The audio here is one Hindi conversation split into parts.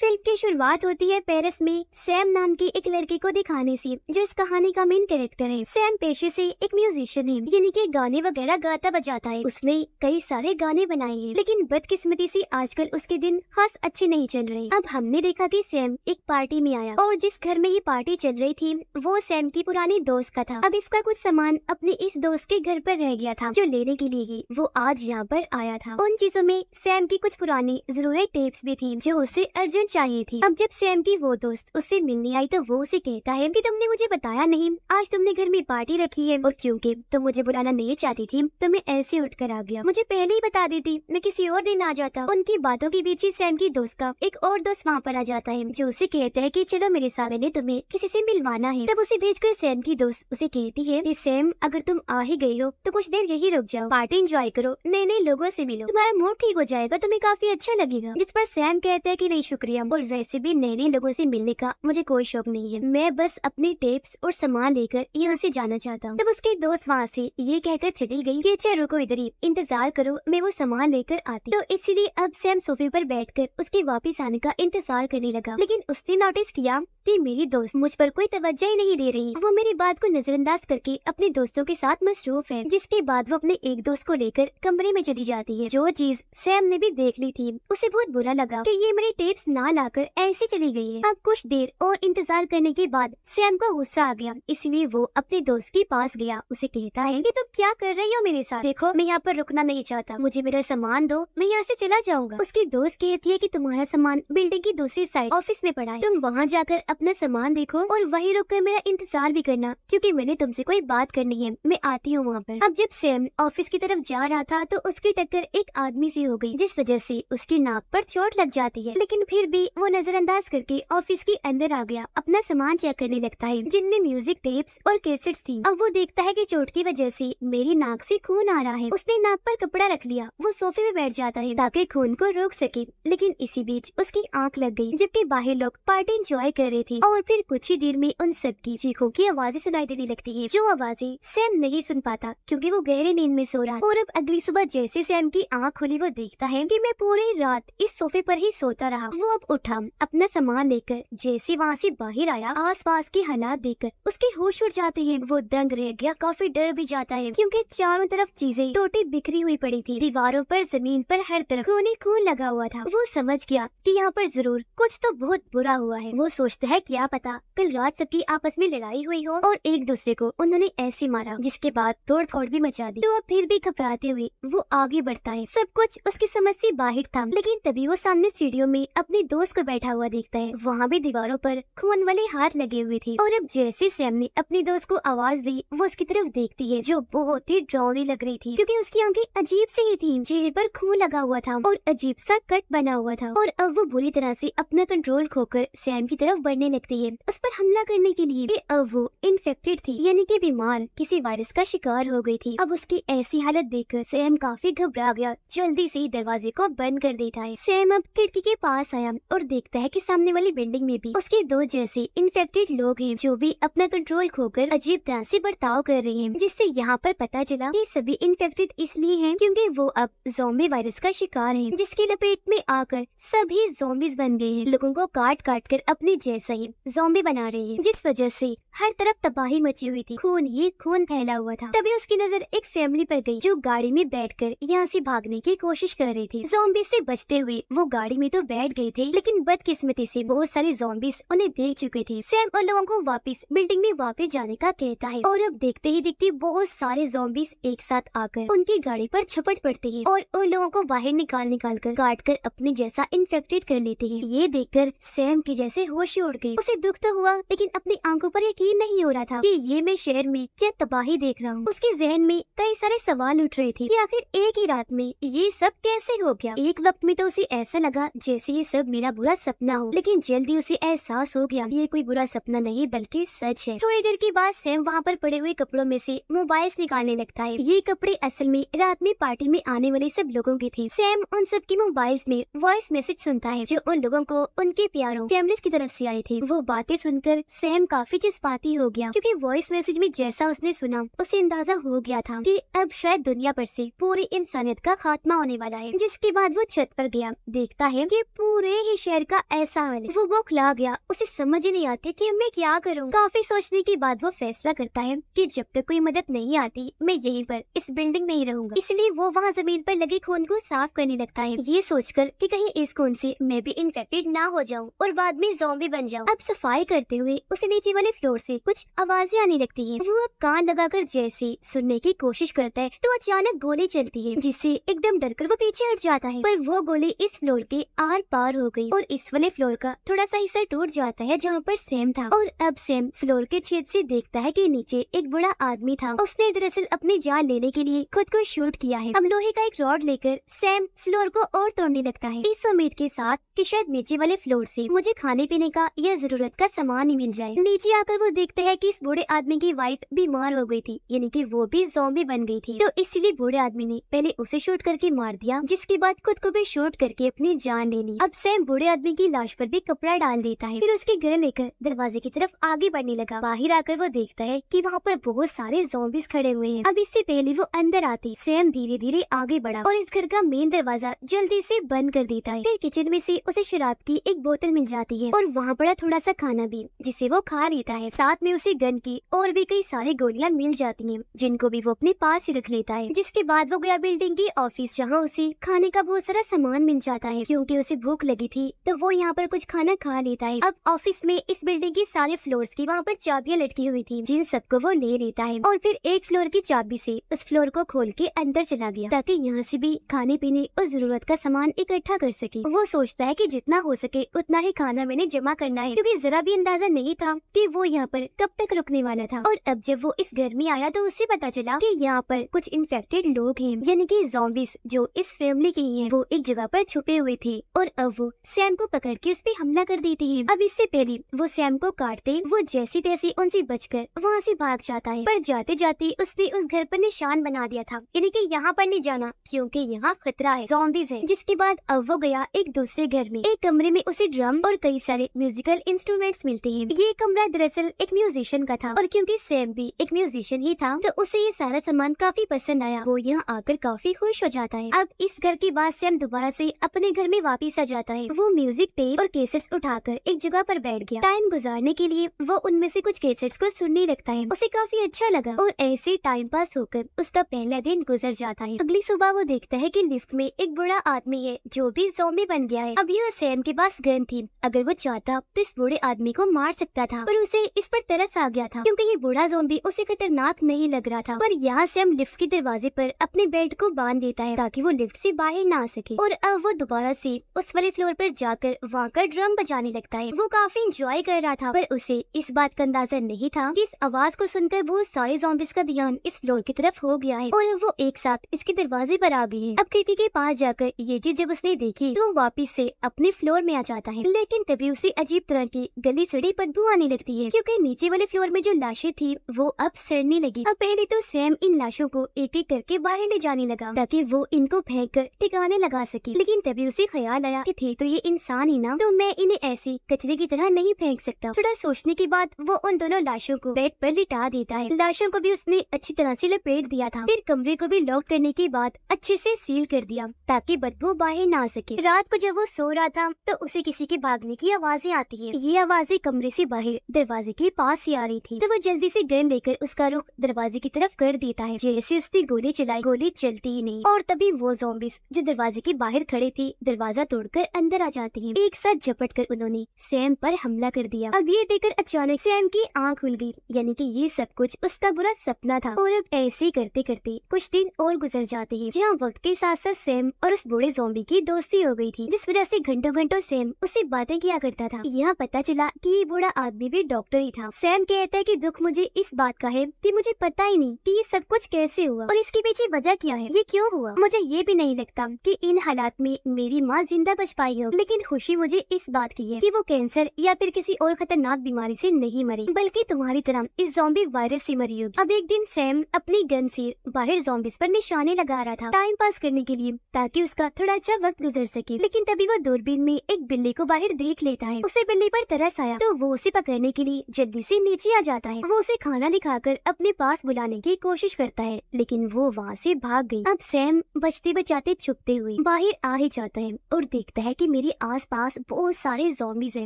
फिल्म की शुरुआत होती है पेरिस में सैम नाम की एक लड़के को दिखाने से, जो इस कहानी का मेन कैरेक्टर है। सैम पेशे से एक म्यूजिशियन है, यानी कि गाने वगैरह गाता बजाता है। उसने कई सारे गाने बनाए हैं, लेकिन बदकिस्मती से आजकल उसके दिन खास अच्छे नहीं चल रहे। अब हमने देखा कि सैम एक पार्टी में आया और जिस घर में ये पार्टी चल रही थी वो सैम की पुरानी दोस्त का था। अब इसका कुछ सामान अपने इस दोस्त के घर पर रह गया था, जो लेने के लिए ही वो आज यहाँ पर आया था। उन चीजों में सैम की कुछ पुरानी जरूरी टेप्स भी थी जो उसे अर्जेंट चाहिए थी। अब जब सैम की वो दोस्त उससे मिलने आई तो वो उसे कहता है कि तुमने मुझे बताया नहीं, आज तुमने घर में पार्टी रखी है और क्योंकि तुम मुझे बुलाना नहीं चाहती थी तो मैं ऐसे उठ कर आ गया। मुझे पहले ही बता देती, मैं किसी और दिन आ जाता। उनकी बातों के बीच ही सैम की दोस्त का एक और दोस्त वहाँ पर आ जाता है, जो उसे कहता है कि चलो मेरे साथ, मैंने तुम्हें किसी से मिलवाना है। तब उसे भेजकर सैम की दोस्त उसे कहती है कि सैम, अगर तुम आ ही गई हो तो कुछ देर यही रुक जाओ, पार्टी एंजॉय करो, नए नए लोगों से मिलो, तुम्हारा मूड ठीक हो जाएगा, तुम्हें काफी अच्छा लगेगा। जिस पर सैम कहता है कि नहीं शुक्रिया, और वैसे भी नए नए लोगों से मिलने का मुझे कोई शौक नहीं है, मैं बस अपनी टेप्स और सामान लेकर यहाँ से जाना चाहता हूँ। तब उसके दोस्त वहाँ से ये कहकर चली गई कि अच्छा रुको, इधर ही इंतजार करो, मैं वो सामान लेकर आती। तो इसीलिए अब सैम सोफे पर बैठकर उसके वापस आने का इंतजार करने लगा, लेकिन उसने नोटिस किया कि मेरी दोस्त मुझ पर कोई तवज्जो ही नहीं दे रही। वो मेरी बात को नजरअंदाज करके अपने दोस्तों के साथ मसरूफ है। जिसके बाद वो अपने एक दोस्त को लेकर कमरे में चली जाती है। जो चीज सैम ने भी देख ली थी, उसे बहुत बुरा लगा कि ये मेरी टेप्स ना लाकर ऐसे चली गई है। अब कुछ देर और इंतजार करने के बाद सैम को गुस्सा आ गया, इसलिए वो अपने दोस्त के पास गया। उसे कहता है कि तुम क्या कर रही हो मेरे साथ, देखो मैं यहाँ पर रुकना नहीं चाहता, मुझे मेरा सामान दो, मैं यहाँ से चला जाऊंगा। उसकी दोस्त कहती है कि तुम्हारा सामान बिल्डिंग की दूसरी साइड ऑफिस में पड़ा है, तुम वहाँ जाकर अपना सामान देखो और वहीं रुककर मेरा इंतजार भी करना, क्योंकि मैंने तुमसे कोई बात करनी है, मैं आती हूँ वहाँ पर। अब जब सैम ऑफिस की तरफ जा रहा था तो उसकी टक्कर एक आदमी से हो गई, जिस वजह से उसकी नाक पर चोट लग जाती है, लेकिन फिर भी वो नजरअंदाज करके ऑफिस के अंदर आ गया, अपना सामान चेक करने लगता है जिनमें म्यूजिक टेप्स और कैसेट्स थी। अब वो देखता है कि चोट की वजह से मेरी नाक से खून आ रहा है। उसने नाक पर कपड़ा रख लिया, वो सोफे में बैठ जाता है ताकि खून को रोक सके, लेकिन इसी बीच उसकी आंख लग गई, जबकि बाहर लोग पार्टी एंजॉय कर रहे थे। और फिर कुछ ही देर में उन सबकी चीखों की आवाजें सुनाई देने लगती है, जो आवाजें सैम नहीं सुन पाता क्योंकि वो गहरी नींद में सो रहा है। और अब अगली सुबह जैसे सैम की आंख खुली, वो देखता है कि मैं पूरी रात इस सोफे पर ही सोता रहा। वो अब उठा, अपना सामान लेकर जैसे वहाँ से बाहर आया, आसपास के हालात देखकर उसके होश उड़ जाते हैं। वो दंग रह गया, काफी डर भी जाता है क्योंकि चारों तरफ चीजें टूटी बिखरी हुई पड़ी थी, दीवारों पर, जमीन पर, हर तरफ खून ही खून लगा हुआ था। वो समझ गया कि यहाँ पर जरूर कुछ तो बहुत बुरा हुआ है। वो सोचता है क्या पता कल रात सबकी आपस में लड़ाई हुई हो और एक दूसरे को उन्होंने ऐसे मारा, जिसके बाद तोड़ फोड़ भी मचा दी। तो अब फिर भी घबराते हुए वो आगे बढ़ता है। सब कुछ उसकी समझ से बाहर था, लेकिन तभी वो सामने सीढ़ियों में अपने दोस्त को बैठा हुआ देखता है। वहाँ भी दीवारों पर खून वाले हाथ लगे हुए थे। और अब जैसे सैम ने अपनी दोस्त को आवाज दी, वो उसकी तरफ देखती है, जो बहुत ही डरावनी लग रही थी क्योंकि उसकी आंखें अजीब से ही थी, चेहरे पर खून लगा हुआ था और अजीब सा कट बना हुआ था। और अब वो बुरी तरह से अपना कंट्रोल खोकर सैम की तरफ बढ़ने लगती है, उस पर हमला करने के लिए। अब वो इन्फेक्टेड थी, यानी कि बीमार, किसी वायरस का शिकार हो गई थी। अब उसकी ऐसी हालत देखकर सैम काफी घबरा गया, जल्दी से दरवाजे को बंद कर देता है। सैम अब खिड़की के पास आया और देखता है कि सामने वाली बिल्डिंग में भी उसके दो जैसे इन्फेक्टेड लोग हैं, जो भी अपना कंट्रोल खोकर अजीब तरह से बर्ताव कर रहे हैं, जिससे यहाँ पर पता चला कि सभी इन्फेक्टेड इसलिए हैं क्योंकि वो अब ज़ॉम्बी वायरस का शिकार हैं, जिसकी लपेट में आकर सभी ज़ॉम्बीज बन गए हैं, लोगों को काट काट कर अपने जैसा ही ज़ॉम्बी बना रहे हैं, जिस वजह से हर तरफ तबाही मची हुई थी, खून ही खून फैला हुआ था। तभी उसकी नजर एक फैमिली पर गई, जो गाड़ी में बैठकर यहाँ से भागने की कोशिश कर रही थी। ज़ॉम्बी से बचते हुए वो गाड़ी में तो बैठ गए थे, लेकिन बदकिस्मती से बहुत सारे ज़ॉम्बीज उन्हें देख चुके थे। सैम उन लोगों को वापस बिल्डिंग में वापस जाने का कहता है और अब देखते ही देखते बहुत सारे ज़ॉम्बीज एक साथ आकर उनकी गाड़ी पर झपट पड़ते हैं और उन लोगों को बाहर निकाल कर काट कर अपने जैसा इन्फेक्टेड कर लेते हैं। ये देखकर सैम की जैसे होश उड़ गई। उसे दुख तो हुआ, लेकिन अपनी आंखों पर यकीन नहीं हो रहा था कि ये मैं शहर में क्या तबाही देख रहा हूँ। उसके जहन में कई सारे सवाल उठ रहे थे कि आखिर एक ही रात में ये सब कैसे हो गया। एक वक्त में तो उसे ऐसा लगा जैसे ये सब मेरा बुरा सपना हो, लेकिन जल्दी उसे एहसास हो गया ये कोई बुरा सपना नहीं बल्कि सच है। थोड़ी देर के बाद सैम वहाँ पर पड़े हुए कपड़ों में से मोबाइल्स निकालने लगता है। ये कपड़े असल में रात में पार्टी में आने वाले सब लोगों के थे। सैम उन सब की मोबाइल्स में वॉइस मैसेज सुनता है, जो उन लोगों को उनके प्यारों फैमिलीज की तरफ से आए थे। वो बातें सुनकर सैम काफी जज्बाती हो गया, क्योंकि वॉइस मैसेज में जैसा उसने सुना उसे अंदाजा हो गया था कि अब शायद दुनिया पर से पूरी इंसानियत का खात्मा होने वाला है। जिसके बाद वो छत पर गया, देखता है कि पूरे ही शहर का ऐसा हाल है। वो बौखला गया, उसे समझ ही नहीं आती कि मैं क्या करूं। काफी सोचने के बाद वो फैसला करता है कि जब तक कोई मदद नहीं आती मैं यहीं पर इस बिल्डिंग में ही रहूंगा। इसलिए वो वहाँ जमीन पर लगे खून को साफ करने लगता है, ये सोचकर कि कहीं इस खून से मैं भी इन्फेक्टेड ना हो जाऊं और बाद में ज़ॉम्बी बन जाऊं। अब सफाई करते हुए उसे नीचे वाले फ्लोर से कुछ आवाजें आने लगती हैं। वो अब कान लगाकर जैसे सुनने की कोशिश करता है तो अचानक गोली चलती है, जिससे एकदम डरकर वो पीछे हट जाता है। पर वो गोली इस फ्लोर के आर पार हो गई और इस वाले फ्लोर का थोड़ा सा हिस्सा टूट जाता है जहाँ पर सैम था। और अब सैम फ्लोर के छेद से देखता है कि नीचे एक बड़ा आदमी था। उसने दरअसल अपनी जान लेने के लिए खुद को शूट किया है। अब लोहे का एक रॉड लेकर सैम फ्लोर को और तोड़ने लगता है, इस उम्मीद के साथ कि शायद नीचे वाले फ्लोर से मुझे खाने पीने का या जरूरत का सामान ही मिल जाए। नीचे आकर वो देखते हैं कि इस बूढ़े आदमी की वाइफ बीमार हो गई थी, यानी कि वो भी ज़ॉम्बी बन गई थी। तो इसीलिए बूढ़े आदमी ने पहले उसे शूट करके मार दिया, जिसके बाद खुद को भी शूट करके अपनी जान ले ली। अब सैम बूढ़े आदमी की लाश पर भी कपड़ा डाल देता है, फिर उसकी गन लेकर दरवाजे की तरफ आगे बढ़ने लगा। बाहर आकर वो देखता है कि वहाँ पर बहुत सारे ज़ॉम्बीज खड़े हुए हैं। अब इससे पहले वो अंदर आती सैम धीरे धीरे आगे बढ़ा और इस घर का मेन दरवाजा जल्दी से बंद कर देता है। फिर किचन में से उसे शराब की एक बोतल मिल जाती है और वहाँ पड़ा थोड़ा सा खाना भी, जिसे वो खा लेता है। साथ में उसे गन की और भी कई सारी गोलियां मिल जाती हैं, जिनको भी वो अपने पास ही रख लेता है। जिसके बाद वो गया बिल्डिंग की ऑफिस, जहाँ उसे खाने का बहुत सारा सामान मिल जाता है। क्योंकि उसे भूख लगी थी तो वो यहाँ पर कुछ खाना खा लेता है। अब ऑफिस में इस बिल्डिंग की सारे फ्लोर्स की वहाँ पर चाबियां लटकी हुई थी, जिन सबको वो ले लेता है और फिर एक फ्लोर की चाबी से उस फ्लोर को खोल के अंदर चला गया, ताकि यहाँ से भी खाने पीने और जरूरत का सामान इकट्ठा कर सके। वो सोचता है कि जितना हो सके उतना ही खाना मैंने जमा करना है, क्योंकि जरा भी अंदाजा नहीं था कि वो यहाँ पर कब तक रुकने वाला था। और अब जब वो इस घर में आया तो उसे पता चला कि यहाँ पर कुछ इन्फेक्टेड लोग हैं, यानी कि ज़ॉम्बीज जो इस फैमिली के ही हैं। वो एक जगह पर छुपे हुए थे और अब वो सैम को पकड़ के उस पे हमला कर देती है। अब इससे पहले वो सैम को काटते वो जैसी तैसी उनसे बचकर वहाँ से भाग जाता है, पर जाते जाते उसने उस घर पर निशान बना दिया था, यानी कि यहाँ पर नहीं जाना क्योंकि यहाँ खतरा है, ज़ॉम्बीज है। जिसके बाद अब वो गया एक दूसरे घर में। एक कमरे में उसे ड्रम और कई सारे म्यूजिकल इंस्ट्रूमेंट्स मिलते हैं। ये कमरा दरअसल एक म्यूजिशियन का था और क्योंकि सैम भी एक म्यूजिशियन ही था तो उसे ये सारा सामान काफी पसंद आया। वो यहाँ आकर काफी खुश हो जाता है। अब इस घर के बाद सैम दोबारा से अपने घर में वापस आ जाता है। वो म्यूजिक टेप और कैसेट्स उठाकर एक जगह पर बैठ गया। टाइम गुजारने के लिए वो उनमें से कुछ कैसेट्स को सुनने लगता है। उसे काफी अच्छा लगा और ऐसे टाइम पास होकर उसका पहला दिन गुजर जाता है। अगली सुबह वो देखता है कि लिफ्ट में एक बूढ़ा आदमी है जो भी ज़ॉम्बी बन गया है। अब यह सैम के पास गन थी, अगर वो चाहता तो इस बूढ़े आदमी को मार सकता था, पर उसे इस पर तरस आ गया था क्योंकि ये बूढ़ा ज़ॉम्बी उसे खतरनाक नहीं लग रहा था। पर यहाँ सैम लिफ्ट के दरवाजे पर अपने बेल्ट को बांध देता है ताकि वो लिफ्ट से बाहर ना आ सके। और अब वो दोबारा से उस वाले फ्लोर पर जाकर वहाँ का ड्रम बजाने लगता है। वो काफी इंजॉय कर रहा था, पर उसे इस बात का अंदाजा नहीं था कि इस आवाज को सुनकर बहुत सारे ज़ॉम्बीज का ध्यान इस फ्लोर की तरफ हो गया है और वो एक साथ इसके दरवाजे पर आ गए हैं। अब खिड़की के पास जाकर ये चीज जब उसने देखी तो वापिस से अपने फ्लोर में आ जाता है, लेकिन तभी उसे अजीब तरह की गली सड़ी बदबू आने लगती है क्योंकि नीचे वाले फ्लोर में जो लाशें थी वो अब सड़ने लगी। अब पहले तो सैम इन लाशों को एक एक करके बाहर ले जाने लगा ताकि वो इनको फेंक कर ठिकाने लगा सके, लेकिन तभी उसे ख्याल आया कि थे तो ये इंसान ही ना, तो मैं इन्हें ऐसे कचरे की तरह नहीं फेंक सकता। थोड़ा सोचने के बाद वो उन दोनों लाशों को बेड पर लिटा देता है। लाशों को भी उसने अच्छी तरह से लपेट दिया था, फिर कमरे को भी लॉक करने के बाद अच्छे से सील कर दिया ताकि बदबू बाहर ना आ सके। रात को जब वो सो रहा था तो उसे किसी के भागने की आवाजें आती है। ये आवाजें कमरे से बाहर दरवाजे के पास ही आ रही थी, तो वो जल्दी से गन लेकर उसका रुख दरवाजे की तरफ कर देता है। जैसे उसने गोली चलाई, गोली चलती ही नहीं और तभी वो ज़ॉम्बीज जो दरवाजे के बाहर खड़े थे दरवाजा तोड़कर अंदर आ जाते हैं। एक साथ झपट कर उन्होंने सैम पर हमला कर दिया। अब ये देखकर अचानक सैम की आंख खुल गई, यानी कि ये सब कुछ उसका बुरा सपना था। और अब ऐसे करते करते कुछ दिन और गुजर जाते हैं, जहाँ वक्त के साथ साथ सैम और उस बूढ़े ज़ॉम्बी की दोस्ती हो गई थी, जिस वजह से घंटों घंटों सैम उससे बातें किया करता था। यहाँ पता चला कि ये बूढ़ा आदमी भी डॉक्टर ही था। सैम कहता है कि दुख मुझे इस बात का है कि मुझे पता ही नहीं कि ये सब कुछ कैसे हुआ और इसके पीछे वजह क्या है, ये क्यों हुआ। मुझे ये भी नहीं लगता कि इन हालात में मेरी माँ जिंदा बच पाई हो, लेकिन खुशी मुझे इस बात की है कि वो कैंसर या फिर किसी और खतरनाक बीमारी से नहीं मरी, बल्कि तुम्हारी तरह इस ज़ॉम्बी वायरस से मरी होगी। अब एक दिन सैम अपनी गन से बाहर ज़ॉम्बीज पर निशाने लगा रहा था टाइम पास करने के लिए, ताकि उसका थोड़ा अच्छा वक्त गुजर सके। लेकिन तभी वो दूरबीन में एक बिल्ली को बाहर देख लेता है। उसे बिल्ली पर तरस आया तो वो उसे पकड़ने के लिए जल्दी से नीचे आ जाता है। वो उसे खाना दिखाकर अपने पास बुलाने की कोशिश करता है, लेकिन वो वहाँ से भाग गई। अब सैम बचते बचाते छुपते हुए बाहर आ ही जाता है और देखता है कि मेरे आसपास बहुत सारे ज़ॉम्बीज़ हैं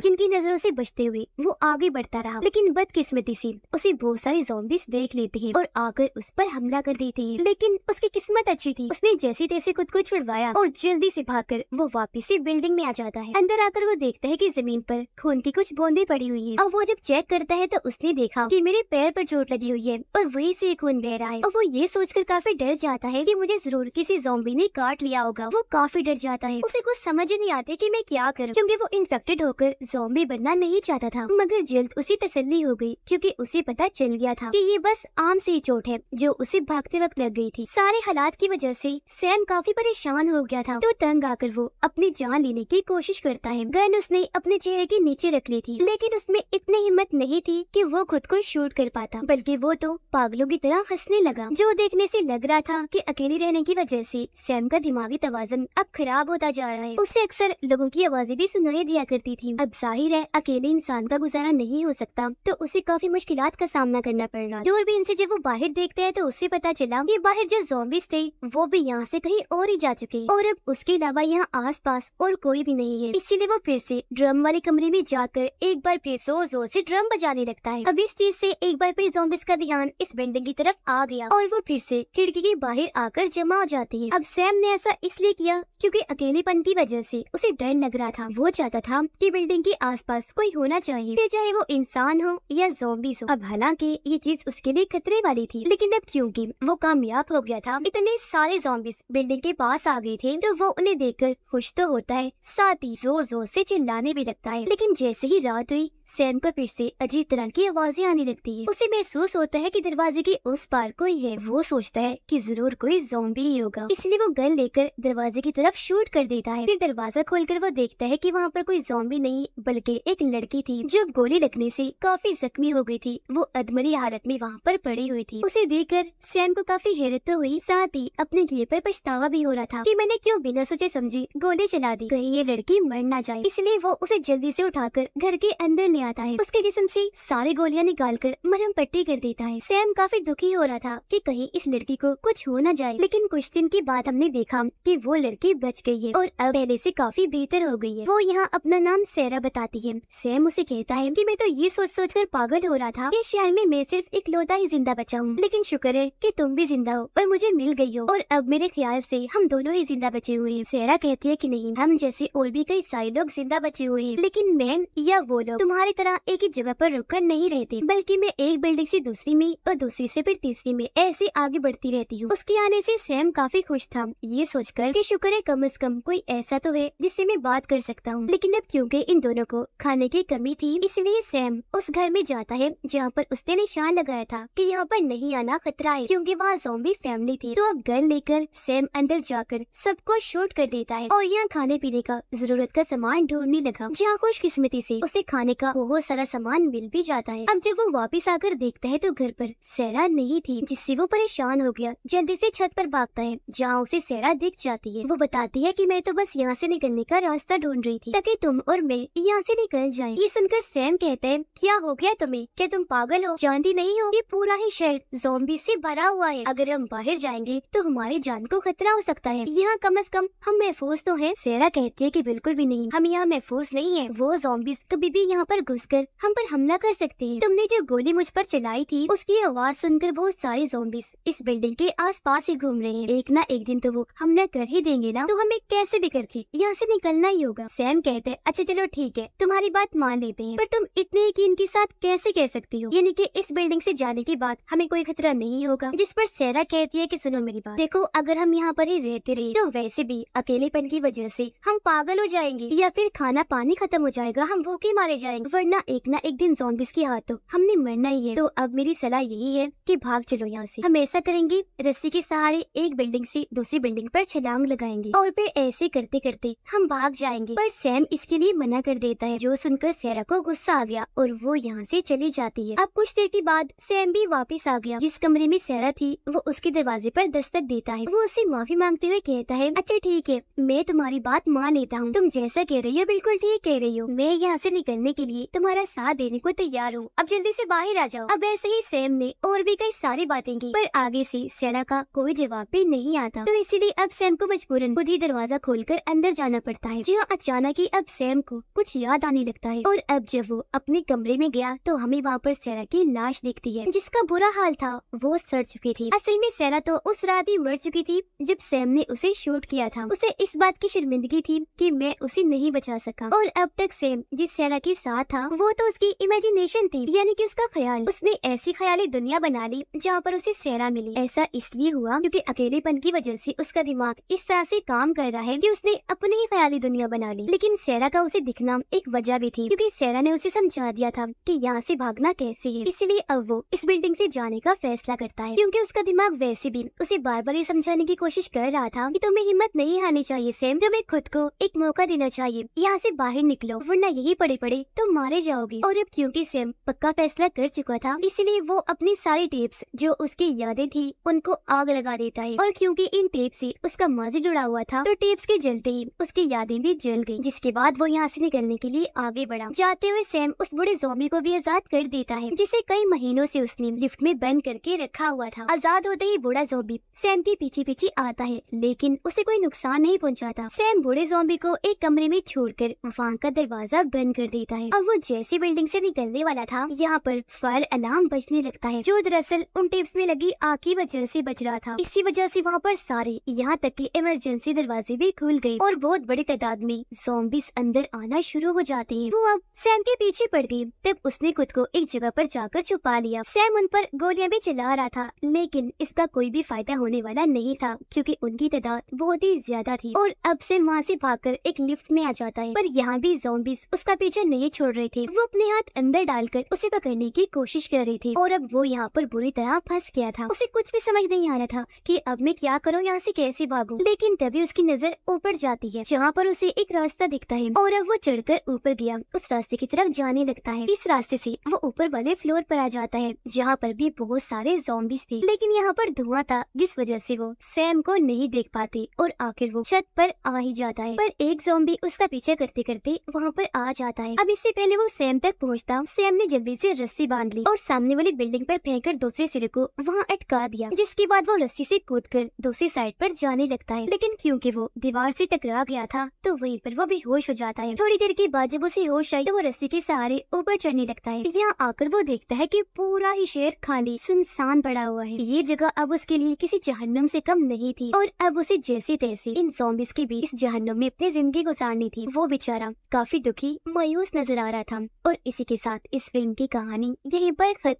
जिनकी नजरों से बचते हुए वो आगे बढ़ता रहा, लेकिन बदकिस्मती से उसे बहुत सारे ज़ॉम्बीज़ देख लेते हैं और आकर उस पर हमला कर देते हैं। लेकिन उसकी किस्मत अच्छी थी, उसने जैसे तैसे खुद को छुड़वाया और जल्दी से भागकर वो वापस से बिल्डिंग में आ जाता है। अंदर आकर वो देखता है कि जमीन पर खून की कुछ बूंदें पड़ी हुई है। और वो जब चेक करता है तो उसने देखा कि मेरे पैर पर चोट लगी हुई है और वही से खून बह रहा है। और वो ये सोचकर काफी डर जाता है कि मुझे जरूर किसी ज़ॉम्बी ने काट लिया होगा। वो काफी डर जाता है, उसे कुछ समझ नहीं आते कि मैं क्या करूं, क्योंकि वो इन्फेक्टेड होकर ज़ॉम्बी बनना नहीं चाहता था। मगर जल्द उसे तसल्ली हो गई, क्योंकि उसे पता चल गया था कि ये बस आम सी चोट है जो उसे भागते वक्त लग गई थी। सारे हालात की वजह से सैम काफी परेशान हो गया था, तो तंग आकर वो अपनी जान लेने की कोशिश करता है। गन उसने अपने चेहरे के नीचे रख ली थी, लेकिन उसमें इतनी हिम्मत नहीं थी कि वो खुद को शूट कर पाता, बल्कि वो तो पागलों की तरह हंसने लगा, जो देखने से लग रहा था कि अकेले रहने की वजह से सैम का दिमागी तवाज़ुन अब खराब होता जा रहा है। उसे अक्सर लोगों की आवाजें भी सुनाई दिया करती थी। अब जाहिर है अकेले इंसान का गुजारा नहीं हो सकता, तो उसे काफी मुश्किलात का सामना करना पड़ रहा। दूरबीन से जब वो बाहर देखते हैं तो उससे पता चला कि बाहर जो ज़ॉम्बीज़ थे वो भी यहाँ से कहीं और ही जा चुके और अब उसके अलावा यहाँ आसपास और कोई भी नहीं है। इसीलिए वो फिर से ड्रम वाले कमरे में जाकर एक बार फिर जोर जोर से ड्रम बजाने लगता है। अब इस चीज से एक बार फिर ज़ॉम्बीज़ का ध्यान इस बिल्डिंग की तरफ आ गया और वो फिर से खिड़की के बाहर आकर जमा हो जाती है। अब सैम ने ऐसा इसलिए किया क्योंकि अकेलेपन की वजह से उसे डर लग रहा था। वो चाहता था कि बिल्डिंग के आसपास कोई होना चाहिए, फिर चाहे वो इंसान हो या ज़ॉम्बीज़ हो। अब हालांकि ये चीज उसके लिए खतरे वाली थी, लेकिन अब क्योंकि वो कामयाब हो गया था, इतने सारे ज़ॉम्बीज़ बिल्डिंग के पास आ गए थे, तो वो उन्हें देखकर खुश तो होता है, साथ ही जोर जोर से चिल्लाने भी लगता है। लेकिन जैसे ही रात हुई सैम को फिर से अजीब तरह की आवाजें आने लगती है। उसे महसूस होता है कि दरवाजे के उस पार कोई है। वो सोचता है कि जरूर कोई ज़ॉम्बी ही होगा, इसलिए वो गन लेकर दरवाजे की तरफ शूट कर देता है। फिर दरवाजा खोलकर वो देखता है कि वहाँ पर कोई ज़ॉम्बी नहीं बल्कि एक लड़की थी जो गोली लगने से काफी जख्मी हो गई थी। वो अधमरी हालत में वहाँ पर पड़ी हुई थी। उसे देखकर सैम को काफी हैरत तो हुई, साथ ही अपने किए पर पछतावा भी हो रहा था कि मैंने क्यों बिना सोचे समझे गोली चला दी, कहीं ये लड़की मर ना जाए। इसलिए वो उसे जल्दी से उठाकर घर के अंदर ले आता है, उसके जिस्म से सारी गोलियां निकालकर मरहम पट्टी कर देता है। सैम काफी दुखी हो रहा था कि कहीं इस लड़की को कुछ हो न जाए, लेकिन कुछ दिन के बाद हमने देखा कि वो लड़की बच गई है और अब पहले से काफी बेहतर हो गई है। वो यहाँ अपना नाम सैरा बताती है। सैम उसे कहता है कि मैं तो ये सोच सोच कर पागल हो रहा था कि शहर में मैं सिर्फ इकलौता ही जिंदा बचा हूँ, लेकिन शुक्र है कि तुम भी जिंदा हो और मुझे मिल गई हो, और अब मेरे ख्याल से हम दोनों ही जिंदा बचे हुए हैं। सैरा कहती है कि नहीं, हम जैसे और भी कई सारे लोग जिंदा बचे हुए हैं, लेकिन मैं या वो लोग तुम्हारी तरह एक ही जगह पर रुककर नहीं रहते, बल्कि मैं एक बिल्डिंग से दूसरी में और दूसरी से फिर तीसरी में ऐसे आगे बढ़ती रहती हूँ। उसके आने से सैम काफी खुश था, ये सोचकर कि शुक्र है कम से कम कोई ऐसा तो है जिससे मैं बात कर सकता हूँ। लेकिन अब क्योंकि इन दोनों को खाने की कमी थी, इसलिए सैम उस घर में जाता है जहाँ पर उसने निशान लगाया था कि यहाँ पर नहीं आना खतरा है, क्योंकि वहाँ ज़ॉम्बी फैमिली थी। तो अब गन लेकर सैम अंदर जाकर सबको शूट कर देता है और यहाँ खाने पीने का जरूरत का सामान ढूंढने लगा, जहाँ खुशकिस्मती से उसे खाने का बहुत सारा सामान मिल भी जाता है। अब जब वो वापस आकर देखता है तो घर पर सैरा नहीं थी, जिससे वो परेशान हो गया। जल्दी से छत पर भागता है जहाँ उसे सैरा दिख जाती है। वो बताती है कि मैं तो बस यहाँ से निकलने का रास्ता ढूंढ रही थी ताकि तुम और मैं यहाँ से निकल जाएं। ये सुनकर सैम कहता है, क्या हो गया तुम्हें, क्या तुम पागल हो, जानती नहीं हो ये पूरा ही शहर ज़ॉम्बी से भरा हुआ है, अगर हम बाहर जाएंगे तो हमारी जान को खतरा हो सकता है, यहाँ कम से कम हम महफूज तो हैं। सैरा कहती है कि बिल्कुल भी नहीं, हम यहाँ महफूज नहीं है, वो ज़ॉम्बीज़ कभी भी यहाँ पर घुसकर हम पर हमला कर सकते हैं। तुमने जो गोली मुझ पर चलाई थी उसकी आवाज सुनकर बहुत सारे ज़ॉम्बीज़ इस बिल्डिंग के आसपास ही घूम रहे हैं, एक ना एक दिन तो वो हमला कर ही देंगे ना, तो हमें कैसे भी करके यहाँ से निकलना ही होगा। सैम कहते हैं, अच्छा चलो ठीक है, तुम्हारी बात मान लेते हैं, पर तुम इतने यकीन के साथ कैसे कह सकती हो, यानी कि इस बिल्डिंग से जाने के बाद हमें कोई खतरा नहीं होगा। जिस पर सैरा कहती है कि सुनो मेरी बात, देखो अगर हम यहाँ पर ही रहते रहे तो वैसे भी अकेलेपन की वजह से हम पागल हो जाएंगे या फिर खाना पानी खत्म हो जाएगा, हम भूखे मारे जाएंगे, वरना एक ना एक दिन ज़ॉम्बीज़ के हाथों हमने मरना ही है। तो अब मेरी सलाह यही है कि भाग चलो यहाँ से। हम ऐसा करेंगे, रस्सी के सहारे एक बिल्डिंग से दूसरी बिल्डिंग पर छलांग लगाएंगे और फिर ऐसे करते करते हम भाग जाएंगे। पर सैम इसके लिए मना कर देता है, जो सुनकर सैरा को गुस्सा आ गया और वो यहाँ से चली जाती है। अब कुछ देर के बाद सैम भी वापस आ गया। जिस कमरे में सैरा थी वो उसके दरवाजे पर दस्तक देता है। वो उससे माफी मांगते हुए कहता है, अच्छा ठीक है, मैं तुम्हारी बात मान लेता हूँ, तुम जैसा कह रही हो बिल्कुल ठीक कह रही हो, मैं यहाँ से निकलने के लिए तुम्हारा साथ देने को तैयार हूँ, अब जल्दी से बाहर आ जाओ। अब ऐसे ही सैम ने और भी कई सारी बातें की, पर आगे से सैरा का कोई जवाब भी नहीं आता, तो इसीलिए अब सैम को मजबूरन खुद ही दरवाजा खोलकर अंदर जाना पड़ता पड़ता है, जहाँ अचानक ही अब सैम को कुछ याद आने लगता है। और अब जब वो अपने कमरे में गया तो हमें वहाँ पर सैरा की लाश दिखती है, जिसका बुरा हाल था, वो सड़ चुकी थी। असल में सैरा तो उस रात ही मर चुकी थी जब सैम ने उसे शूट किया था। उसे इस बात की शर्मिंदगी थी कि मैं उसे नहीं बचा सका। और अब तक सैम जिस सैरा के साथ था वो तो उसकी इमेजिनेशन थी, यानी कि उसका ख्याल। उसने ऐसी ख्याली दुनिया बना ली जहाँ पर उसे सैरा मिली। ऐसा इसलिए हुआ क्योंकि अकेलेपन की वजह से उसका दिमाग इस तरह से काम कर रहा है कि उसने अपनी ही ख्याली दुनिया बना ली। लेकिन सैरा का उसे दिखना एक वजह भी थी, क्योंकि सैरा ने उसे समझा दिया था कि यहाँ से भागना कैसे है। इसलिए अब वो इस बिल्डिंग से जाने का फैसला करता है, क्योंकि उसका दिमाग वैसे भी उसे बार बार ये समझाने की कोशिश कर रहा था कि तुम्हें हिम्मत नहीं हारनी चाहिए सैम, तुम्हें खुद को एक मौका देना चाहिए, यहाँ से बाहर निकलो वरना यही पड़े पड़े तो मारे जाओगे। और अब क्योंकि सैम पक्का फैसला कर चुका था, इसलिए वो अपनी सारी टेप्स जो उसकी यादें थी उनको आग लगा देता है। और क्योंकि इन टेप से उसका माजी जुड़ा हुआ था तो टेप्स के जलते ही उसकी यादें भी जल गई, जिसके बाद वो यहाँ से निकलने के लिए आगे बढ़ा। जाते हुए सैम उस बूढ़े ज़ॉम्बी को भी आजाद कर देता है, जिसे कई महीनों से उसने लिफ्ट में बंद करके रखा हुआ था। आजाद होते ही बूढ़ा ज़ॉम्बी सैम के पीछे पीछे आता है, लेकिन उसे कोई नुकसान नहीं पहुंचाता। सैम बूढ़े ज़ॉम्बी को एक कमरे में छोड़कर वहाँ का दरवाजा बंद कर देता है। अब वो जैसी बिल्डिंग से निकलने वाला था, यहाँ पर फायर अलार्म बजने लगता है, जो दरअसल उन टेप्स में लगी आग की वजह से बज रहा था। इसी वजह से वहाँ पर सारे यहाँ तक कि इमरजेंसी दरवाजे भी खुल गए और बहुत बड़ी तादाद में ज़ॉम्बीज़ अंदर आना शुरू हो जाते हैं। वो अब सैम के पीछे पड़ गई। तब उसने खुद को एक जगह पर जाकर छुपा लिया। सैम उन पर गोलियां भी चला रहा था, लेकिन इसका कोई भी फायदा होने वाला नहीं था, क्योंकि उनकी तादाद बहुत ही ज्यादा थी। और अब सैम वहाँ से भागकर एक लिफ्ट में आ जाता है, पर यहाँ भी ज़ॉम्बीज़ उसका पीछा नहीं छोड़ रहे थे। वो अपने हाथ अंदर डालकर उसे पकड़ने की कोशिश कर रही थी, और अब वो यहाँ पर बुरी तरह फंस गया था। उसे कुछ भी समझ नहीं आ रहा था कि अब मैं क्या करूँ, यहाँ से कैसे भागूं। लेकिन तभी उसकी नजर ऊपर जाती है, जहाँ पर उसे एक रास्ता दिखता है, और अब वो चढ़कर ऊपर गया उस रास्ते की तरफ जाने लगता है। इस रास्ते से वो ऊपर वाले फ्लोर पर आ जाता है, जहाँ पर भी बहुत सारे ज़ॉम्बीज़ थे, लेकिन यहाँ पर धुआं था, जिस वजह से वो सैम को नहीं देख पाते और आखिर वो छत पर आ ही जाता है। पर एक ज़ॉम्बी उसका पीछा करते करते वहाँ पर आ जाता है। अब इससे पहले वो सैम तक पहुँचता, सैम ने जल्दी से रस्सी बांध ली और सामने वाली बिल्डिंग पर फेंककर दूसरे सिरे को वहाँ अटका दिया, जिसके बाद वो रस्सी से कूदकर दूसरी साइड पर जाने लगता है। लेकिन क्योंकि वो दीवार से टकरा गया था तो वहीं पर वो बेहोश हो जाता है। थोड़ी देर के बाद जब उसे होश आई तो वो रस्सी के सहारे ऊपर चढ़ने लगता है। यहाँ आकर वो देखता है कि पूरा ही शहर खाली सुनसान पड़ा हुआ है। ये जगह अब उसके लिए किसी जहन्नुम से कम नहीं थी, और अब उसे जैसे तैसे इन ज़ॉम्बीज़ के बीच इस जहन्नुम में अपनी जिंदगी गुजारनी थी। वो बेचारा काफी दुखी मायूस नजर आ रहा था। और इसी के साथ इस फिल्म की कहानी यहीं पर खत्म।